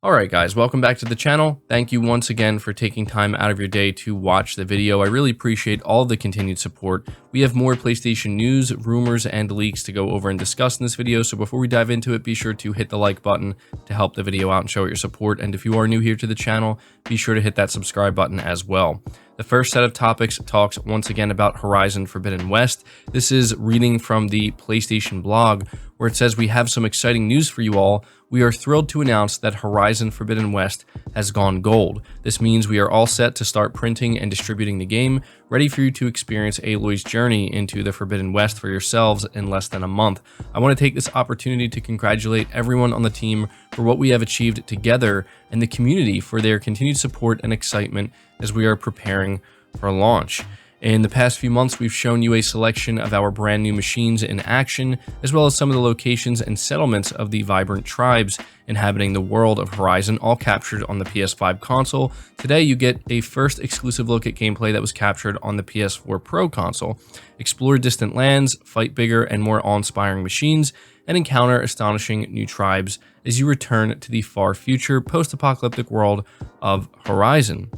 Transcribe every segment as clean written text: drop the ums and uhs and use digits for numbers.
Alright guys, welcome back to the channel. Thank you once again for taking time out of your day to watch the video. I really appreciate all the continued support. We have more PlayStation news, rumors, and leaks to go over and discuss in this video, so before we dive into it, be sure to hit the like button to help the video out and show your support, and if you are new here to the channel, be sure to hit that subscribe button as well. The first set of topics talks once again about Horizon Forbidden West. This is reading from the PlayStation blog, where it says, "We have some exciting news for you all. We are thrilled to announce that Horizon Forbidden West has gone gold. This means we are all set to start printing and distributing the game, ready for you to experience Aloy's journey into the Forbidden West for yourselves in less than a month. I want to take this opportunity to congratulate everyone on the team for what we have achieved together and the community for their continued support and excitement as we are preparing for launch. In the past few months, we've shown you a selection of our brand new machines in action, as well as some of the locations and settlements of the vibrant tribes inhabiting the world of Horizon, all captured on the PS5 console. Today, you get a first exclusive look at gameplay that was captured on the PS4 Pro console. Explore distant lands, fight bigger and more awe-inspiring machines, and encounter astonishing new tribes as you return to the far future post-apocalyptic world of Horizon."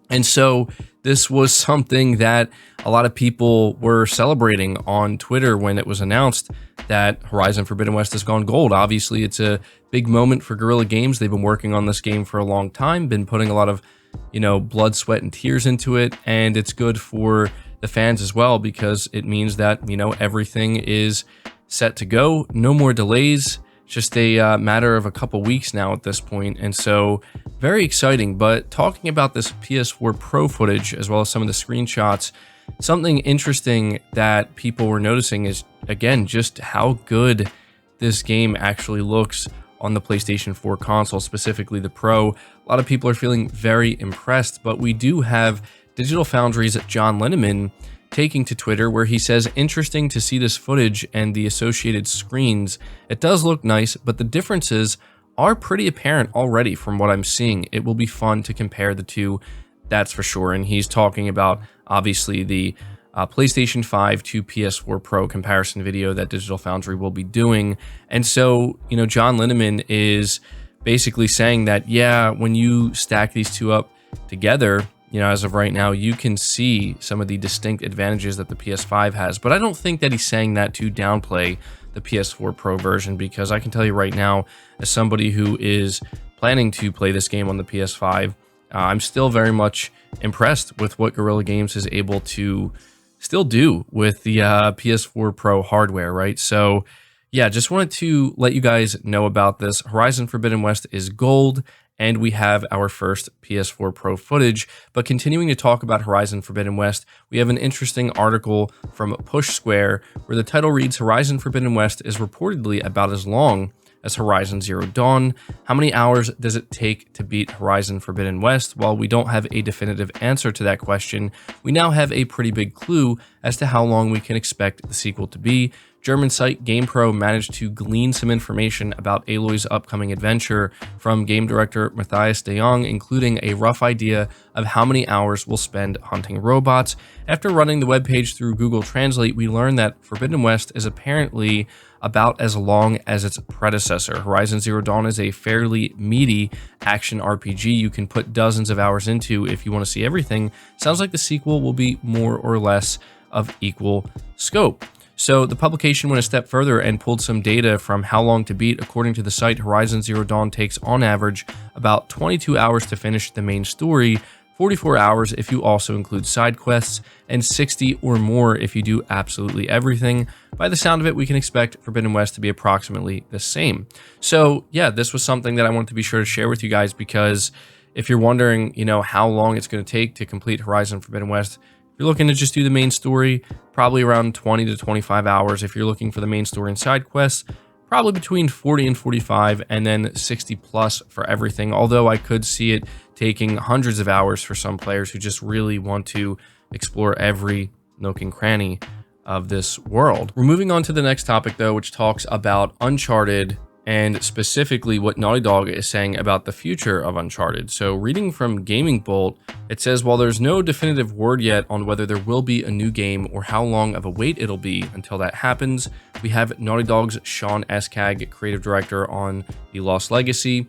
And so this was something that a lot of people were celebrating on Twitter when it was announced that Horizon Forbidden West has gone gold. Obviously, it's a big moment for Guerrilla Games. They've been working on this game for a long time, been putting a lot of, blood, sweat, and tears into it. And it's good for the fans as well, because it means that, everything is set to go. No more delays. Just a matter of a couple weeks now at this point, and so very exciting. But talking about this PS4 Pro footage as well as some of the screenshots, something interesting that people were noticing is, again, just how good this game actually looks on the PlayStation 4 console, specifically the Pro. A lot of people are feeling very impressed, but we do have Digital Foundry's John Linneman taking to Twitter, where he says, "Interesting to see this footage and the associated screens. It does look nice, but the differences are pretty apparent already from what I'm seeing. It will be fun to compare the two, that's for sure." And he's talking about, obviously, the PlayStation 5 to PS4 Pro comparison video that Digital Foundry will be doing. And so, John Linneman is basically saying that, yeah, when you stack these two up together, as of right now, you can see some of the distinct advantages that the PS5 has. But I don't think that he's saying that to downplay the PS4 Pro version, because I can tell you right now, as somebody who is planning to play this game on the PS5, I'm still very much impressed with what Guerrilla Games is able to still do with the PS4 Pro hardware, right? So yeah, just wanted to let you guys know about this. Horizon Forbidden West is gold, and we have our first PS4 Pro footage. But continuing to talk about Horizon Forbidden West, we have an interesting article from Push Square where the title reads, "Horizon Forbidden West is reportedly about as long as Horizon Zero Dawn. How many hours does it take to beat Horizon Forbidden West?" While we don't have a definitive answer to that question, we now have a pretty big clue as to how long we can expect the sequel to be. German site GamePro managed to glean some information about Aloy's upcoming adventure from game director Matthias de Jong, including a rough idea of how many hours we'll spend hunting robots. After running the webpage through Google Translate, we learned that Forbidden West is apparently about as long as its predecessor. Horizon Zero Dawn is a fairly meaty action RPG you can put dozens of hours into if you want to see everything. Sounds like the sequel will be more or less of equal scope. So the publication went a step further and pulled some data from how long to beat. According to the site, Horizon Zero Dawn takes on average about 22 hours to finish the main story, 44 hours if you also include side quests, and 60 or more if you do absolutely everything. By the sound of it, we can expect Forbidden West to be approximately the same. So yeah, this was something that I wanted to be sure to share with you guys, because if you're wondering, how long it's going to take to complete Horizon Forbidden West, if you're looking to just do the main story, probably around 20 to 25 hours. If you're looking for the main story and side quests, probably between 40 and 45, and then 60 plus for everything. Although I could see it taking hundreds of hours for some players who just really want to explore every nook and cranny of this world. We're moving on to the next topic, though, which talks about Uncharted, and specifically what Naughty Dog is saying about the future of Uncharted. So reading from Gaming Bolt, it says, "While there's no definitive word yet on whether there will be a new game or how long of a wait it'll be until that happens, we have Naughty Dog's Sean Eskag, creative director on The Lost Legacy,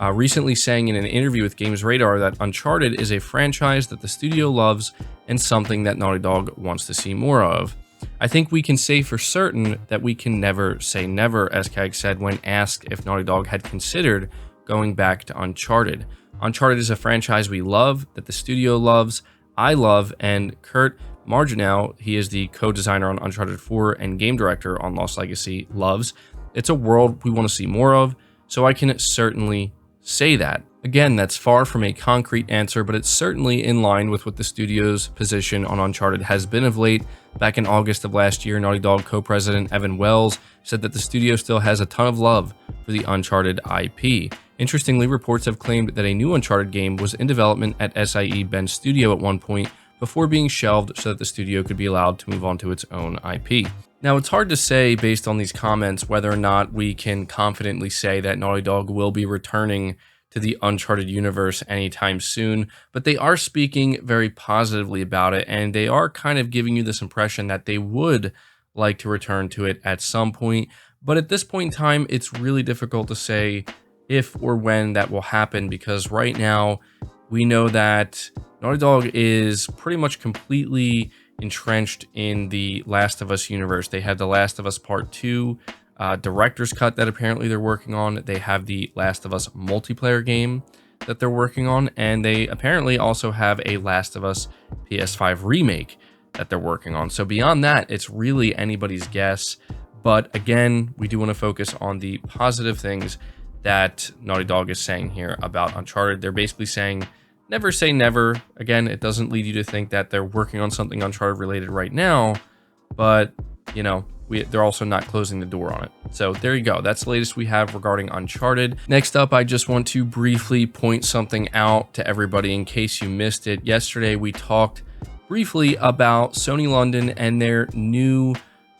recently saying in an interview with Games Radar that Uncharted is a franchise that the studio loves and something that Naughty Dog wants to see more of. I think we can say for certain that we can never say never, as Keg said when asked if Naughty Dog had considered going back to Uncharted. Uncharted is a franchise we love, that the studio loves, I love, and Kurt Marginal, he is the co-designer on Uncharted 4 and game director on Lost Legacy, loves. It's a world we want to see more of, so I can certainly say that. Again, that's far from a concrete answer, but it's certainly in line with what the studio's position on Uncharted has been of late. Back in August of last year, Naughty Dog co-president Evan Wells said that the studio still has a ton of love for the Uncharted IP. Interestingly, reports have claimed that a new Uncharted game was in development at SIE Ben's studio at one point before being shelved so that the studio could be allowed to move on to its own IP. Now, it's hard to say based on these comments whether or not we can confidently say that Naughty Dog will be returning to the Uncharted universe anytime soon, but they are speaking very positively about it, and they are kind of giving you this impression that they would like to return to it at some point. But at this point in time, it's really difficult to say if or when that will happen, because right now we know that Naughty Dog is pretty much completely entrenched in the Last of Us universe. They have The Last of Us Part 2 director's cut that apparently they're working on. They have the Last of Us multiplayer game that they're working on, and they apparently also have a Last of Us PS5 remake that they're working on. So beyond that, it's really anybody's guess. But again, we do want to focus on the positive things that Naughty Dog is saying here about Uncharted. They're basically saying, never say never. Again, it doesn't lead you to think that they're working on something Uncharted related right now, but, you know, they're also not closing the door on it. So there you go. That's the latest we have regarding Uncharted. Next up, I just want to briefly point something out to everybody in case you missed it. Yesterday, we talked briefly about Sony London and their new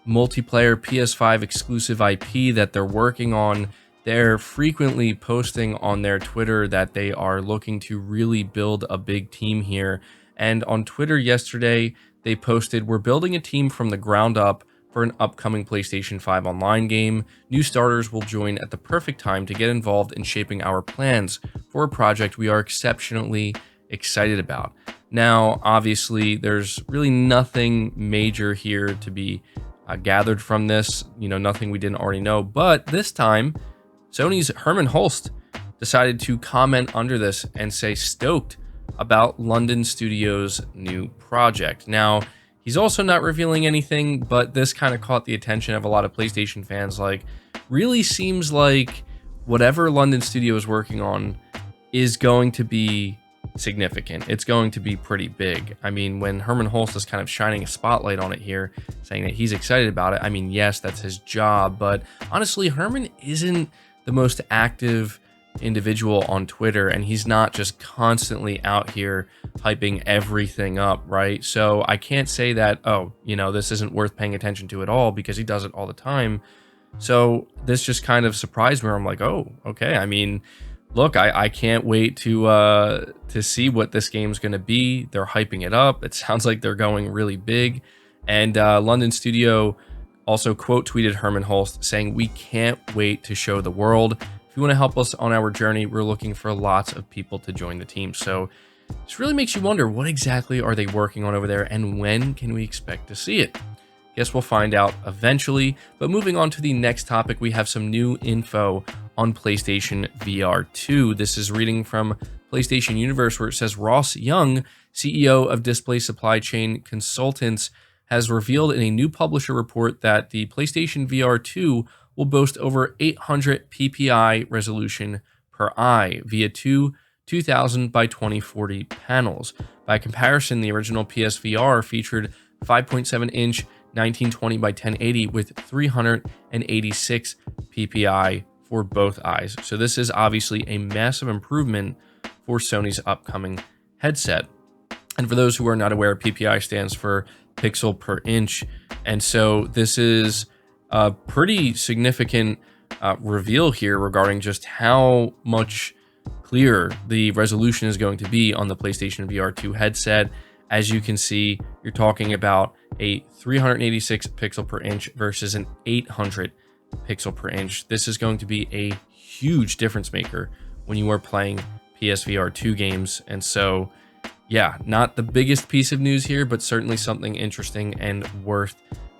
multiplayer PS5 exclusive IP that they're working on. They're frequently posting on their Twitter that they are looking to really build a big team here. And on Twitter yesterday, they posted, "We're building a team from the ground up for an upcoming PlayStation 5 online game. New starters will join at the perfect time to get involved in shaping our plans for a project we are exceptionally excited about." Now, obviously, there's really nothing major here to be gathered from this, nothing we didn't already know. But this time, Sony's Hermen Hulst decided to comment under this and say stoked about London Studios' new project. Now, he's also not revealing anything, but this kind of caught the attention of a lot of PlayStation fans. Really seems like whatever London Studio is working on is going to be significant. It's going to be pretty big. I mean, when Hermen Hulst is kind of shining a spotlight on it here, saying that he's excited about it, I mean, yes, that's his job, but honestly, Hermen isn't the most active individual on Twitter, and he's not just constantly out here hyping everything up, right? So I can't say that, this isn't worth paying attention to at all, because he does it all the time. So this just kind of surprised me. I'm like, oh, okay. I mean, look, I can't wait to see what this game's going to be. They're hyping it up. It sounds like they're going really big. And London Studio also quote tweeted Hermen Hulst saying, "We can't wait to show the world. If you want to help us on our journey, we're looking for lots of people to join the team." So this really makes you wonder, what exactly are they working on over there, and when can we expect to see it? Guess we'll find out eventually. But moving on to the next topic, we have some new info on PlayStation VR2. This is reading from PlayStation Universe, where it says Ross Young, CEO of Display Supply Chain Consultants, has revealed in a new publisher report that the PlayStation VR2 will boast over 800 PPI resolution per eye via two 2000 by 2040 panels. By comparison, the original PSVR featured 5.7-inch 1920 by 1080 with 386 PPI for both eyes. So this is obviously a massive improvement for Sony's upcoming headset. And for those who are not aware, PPI stands for pixel per inch. And so this is a pretty significant reveal here regarding just how much clearer the resolution is going to be on the PlayStation VR2 headset. As you can see, you're talking about a 386 pixel per inch versus an 800 pixel per inch. This is going to be a huge difference maker when you are playing PSVR2 games. And so, yeah, not the biggest piece of news here, but certainly something interesting and worth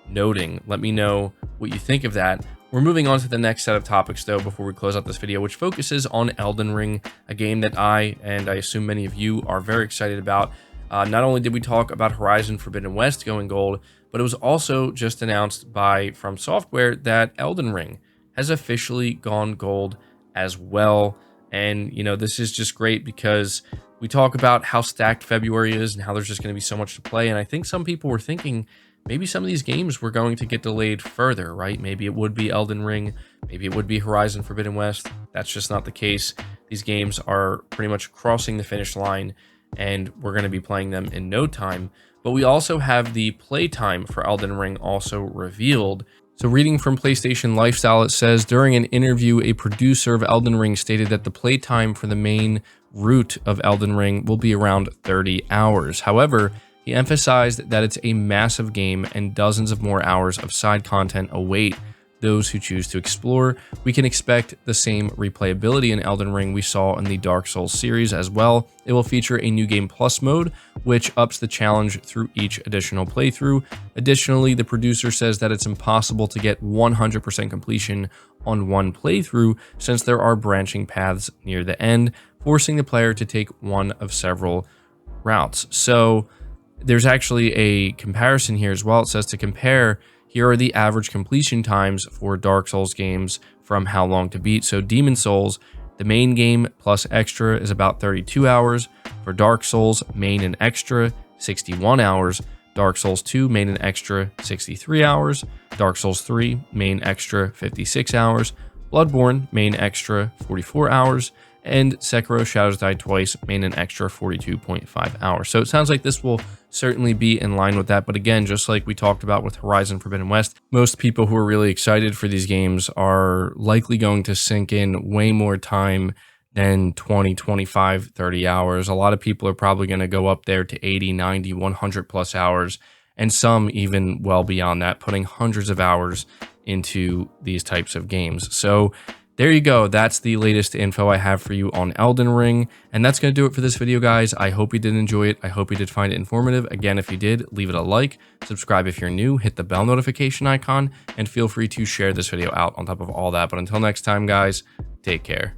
noting. Let me know what you think of that. We're moving on to the next set of topics, though, before we close out this video, which focuses on Elden Ring, a game that I, and I assume many of you, are very excited about. Not only did we talk about Horizon Forbidden West going gold, but it was also just announced by From Software that Elden Ring has officially gone gold as well. And, you know, this is just great because we talk about how stacked February is and how there's just going to be so much to play. And I think some people were thinking maybe some of these games were going to get delayed further, right? Maybe it would be Elden Ring, maybe it would be Horizon Forbidden West. That's just not the case. These games are pretty much crossing the finish line, and we're going to be playing them in no time. But we also have the playtime for Elden Ring also revealed. So reading from PlayStation Lifestyle, it says, during an interview, a producer of Elden Ring stated that the playtime for the main route of Elden Ring will be around 30 hours. However, he emphasized that it's a massive game and dozens of more hours of side content await those who choose to explore. We can expect the same replayability in Elden Ring we saw in the Dark Souls series as well. It will feature a New Game Plus mode, which ups the challenge through each additional playthrough. Additionally, the producer says that it's impossible to get 100% completion on one playthrough since there are branching paths near the end, forcing the player to take one of several routes. So there's actually a comparison here as well. It says to compare, here are the average completion times for Dark Souls games from how long to beat. So Demon Souls, the main game plus extra, is about 32 hours. For Dark Souls, main and extra, 61 hours. Dark Souls 2, main and extra, 63 hours. Dark Souls 3, main extra, 56 hours. Bloodborne, main extra, 44 hours. And Sekiro Shadows Die Twice, main and extra, 42.5 hours. So it sounds like this will certainly be in line with that. But again, just like we talked about with Horizon Forbidden West, most people who are really excited for these games are likely going to sink in way more time than 20, 25, 30 hours. A lot of people are probably going to go up there to 80, 90, 100 plus hours, and some even well beyond that, putting hundreds of hours into these types of games. So there you go. That's the latest info I have for you on Elden Ring. And that's going to do it for this video, guys. I hope you did enjoy it. I hope you did find it informative. Again, if you did, leave it a like, subscribe if you're new, hit the bell notification icon, and feel free to share this video out on top of all that. But until next time, guys, take care.